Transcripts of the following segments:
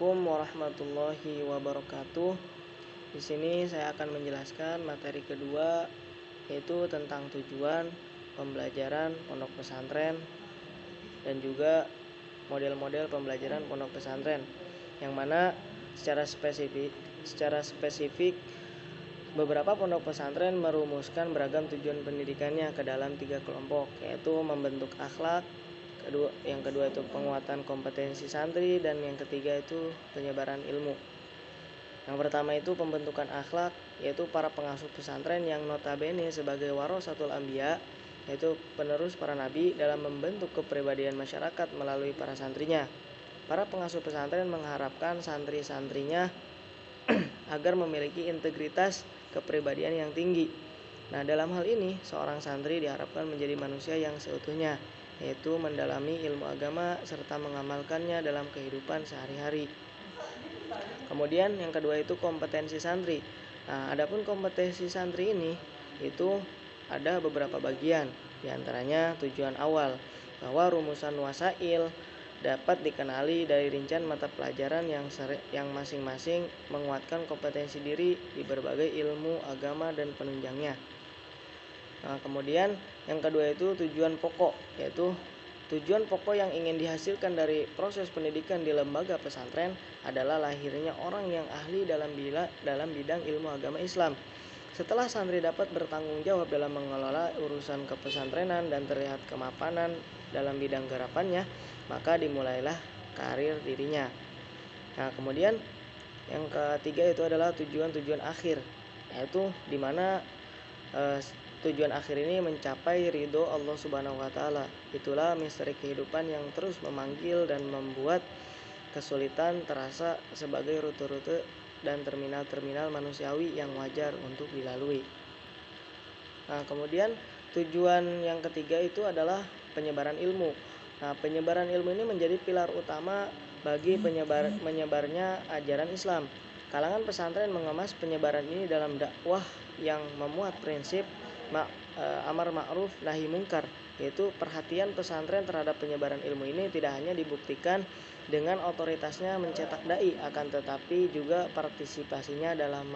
Assalamualaikum warahmatullahi wabarakatuh. Di sini saya akan menjelaskan materi kedua, yaitu tentang tujuan pembelajaran pondok pesantren dan juga model-model pembelajaran pondok pesantren, yang mana secara spesifik beberapa pondok pesantren merumuskan beragam tujuan pendidikannya ke dalam 3 kelompok, yaitu membentuk akhlak, yang kedua itu penguatan kompetensi santri, dan yang ketiga itu penyebaran ilmu. Yang pertama itu pembentukan akhlak, yaitu para pengasuh pesantren yang notabene sebagai warasatul anbiya, yaitu penerus para nabi, dalam membentuk kepribadian masyarakat melalui para santrinya. Para pengasuh pesantren mengharapkan santri-santrinya agar memiliki integritas kepribadian yang tinggi. Nah, dalam hal ini seorang santri diharapkan menjadi manusia yang seutuhnya, yaitu mendalami ilmu agama serta mengamalkannya dalam kehidupan sehari-hari. Kemudian yang kedua itu kompetensi santri. Nah, adapun kompetensi santri ini itu ada beberapa bagian, diantaranya tujuan awal, bahwa rumusan wasail dapat dikenali dari rincian mata pelajaran yang masing-masing menguatkan kompetensi diri di berbagai ilmu agama dan penunjangnya. Nah, kemudian yang kedua itu tujuan pokok, yaitu tujuan pokok yang ingin dihasilkan dari proses pendidikan di lembaga pesantren adalah lahirnya orang yang ahli dalam bidang ilmu agama Islam. Setelah santri dapat bertanggung jawab dalam mengelola urusan kepesantrenan dan terlihat kemapanan dalam bidang garapannya, maka dimulailah karir dirinya. Nah, kemudian yang ketiga itu adalah tujuan-tujuan akhir, yaitu di mana tujuan akhir ini mencapai ridho Allah Subhanahu wa Ta'ala. Itulah misteri kehidupan yang terus memanggil dan membuat kesulitan terasa sebagai rute-rute dan terminal-terminal manusiawi yang wajar untuk dilalui. Nah, kemudian tujuan yang ketiga itu adalah penyebaran ilmu. Nah, penyebaran ilmu ini menjadi pilar utama bagi menyebarnya ajaran Islam. Kalangan pesantren mengemas penyebaran ini dalam dakwah yang memuat prinsip amar ma'ruf nahi mungkar, yaitu perhatian pesantren terhadap penyebaran ilmu ini tidak hanya dibuktikan dengan otoritasnya mencetak dai, akan tetapi juga partisipasinya dalam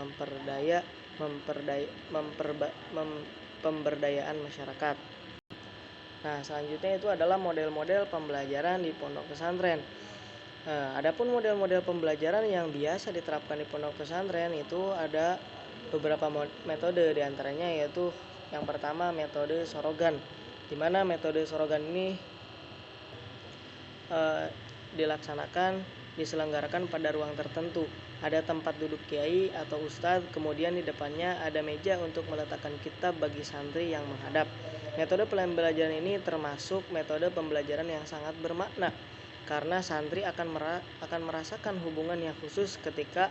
pemberdayaan masyarakat. Nah, selanjutnya itu adalah model-model pembelajaran di pondok pesantren. Adapun model-model pembelajaran yang biasa diterapkan di pondok pesantren itu ada beberapa metode, diantaranya yaitu yang pertama metode sorogan, di mana metode sorogan ini diselenggarakan pada ruang tertentu. Ada tempat duduk kiai atau ustadz, kemudian di depannya ada meja untuk meletakkan kitab bagi santri yang menghadap. Metode pembelajaran ini termasuk metode pembelajaran yang sangat bermakna, karena santri akan merasakan hubungan yang khusus ketika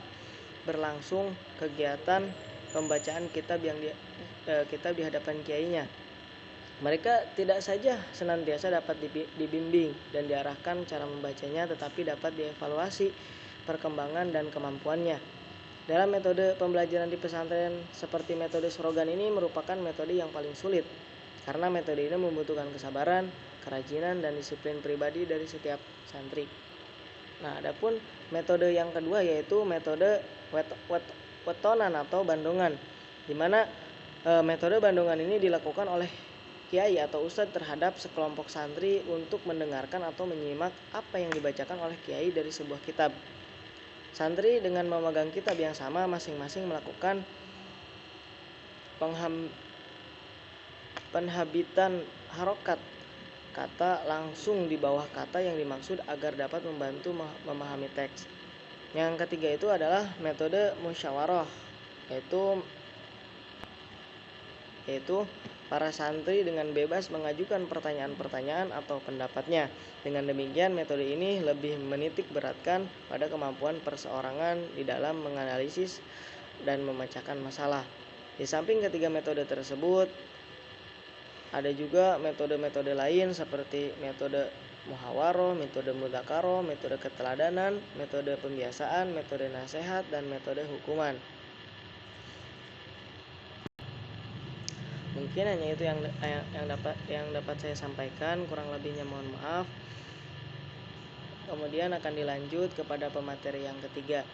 berlangsung kegiatan pembacaan kitab di hadapan kiainya. Mereka tidak saja senantiasa dapat dibimbing dan diarahkan cara membacanya, tetapi dapat dievaluasi perkembangan dan kemampuannya. Dalam metode pembelajaran di pesantren seperti metode sorogan ini merupakan metode yang paling sulit, karena metode ini membutuhkan kesabaran, kerajinan, dan disiplin pribadi dari setiap santri. Nah, adapun metode yang kedua yaitu metode wetonan atau bandongan, di mana metode bandongan ini dilakukan oleh kiai atau ustadz terhadap sekelompok santri untuk mendengarkan atau menyimak apa yang dibacakan oleh kiai dari sebuah kitab. Santri dengan memegang kitab yang sama masing-masing melakukan penhabitan harokat kata langsung di bawah kata yang dimaksud agar dapat membantu memahami teks. Yang ketiga itu adalah metode musyawarah, yaitu para santri dengan bebas mengajukan pertanyaan-pertanyaan atau pendapatnya. Dengan demikian, metode ini lebih menitik beratkan pada kemampuan perseorangan di dalam menganalisis dan memecahkan masalah. Di samping ketiga metode tersebut, ada juga metode-metode lain seperti metode muhawaroh, metode mudzakarah, metode keteladanan, metode pembiasaan, metode nasihat, dan metode hukuman. Mungkin hanya itu yang dapat saya sampaikan, kurang lebihnya mohon maaf. Kemudian akan dilanjut kepada pemateri yang ketiga,